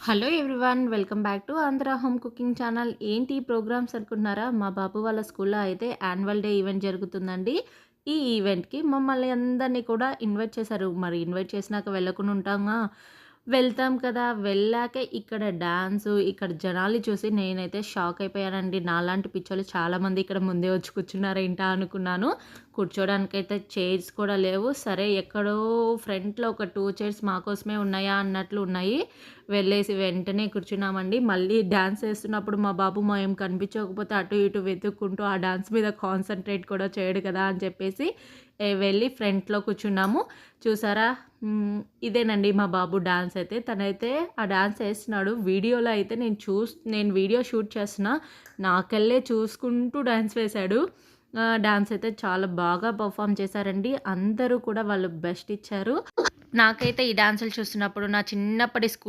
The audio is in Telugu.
Hello everyone welcome back to Andhra home cooking channel. ఏంటి ఈ ప్రోగ్రామ్స్ అనుకుంటున్నారా? మా బాబు వాళ్ళ స్కూల్లో అయితే యాన్యువల్ డే ఈవెంట్ జరుగుతుందండి. ఈ ఈవెంట్‌కి మమ్మల్ని అందరినీ కూడా ఇన్వైట్ చేశారు. మరి ఇన్వైట్ చేసినాక వెళ్ళకుండా ఉంటామా? వెళ్తాం కదా! వెళ్ళాకే ఇక్కడ డాన్సు, ఇక్కడ జనాల్ని చూసి నేనైతే షాక్ అయిపోయానండి. నాలాంటి పిచ్చోళ్ళు చాలామంది ఇక్కడ ముందే వచ్చి కూర్చున్నారేంటా అనుకున్నాను. కూర్చోడానికైతే చైర్స్ కూడా లేవు. సరే ఎక్కడో ఫ్రంట్‌లో ఒక 2 చైర్స్ మా కోసమే ఉన్నాయా అన్నట్లు ఉన్నాయి. వెళ్ళేసి వెంటనే కూర్చున్నామండి. మళ్ళీ డాన్స్ ఏస్తున్నప్పుడు మా బాబు మేము కనిపించకపోతే అటు ఇటు వెతుక్కుంటూ ఆ డాన్స్ మీద కాన్సంట్రేట్ కూడా చేయడు కదా అని చెప్పేసి వెళ్ళి ఫ్రంట్‌లో కూర్చున్నాము. చూసారా? ఇదేనండి మా బాబు డాన్స్ అయితే. తనైతే ఆ డాన్స్ ఏస్తున్నాడు. వీడియోలో అయితే నేను వీడియో షూట్ చేస్తున్నా. నాకెళ్ళే చూసుకుంటూ డాన్స్ వేశాడు. డాన్స్ అయితే చాలా బాగా పెర్ఫార్మ్ చేశారండి. అందరూ కూడా వాళ్ళు బెస్ట్ ఇచ్చారు. నాకైతే ఈ డాన్సులు చూస్తున్నప్పుడు నా చిన్నప్పటి స్కూల్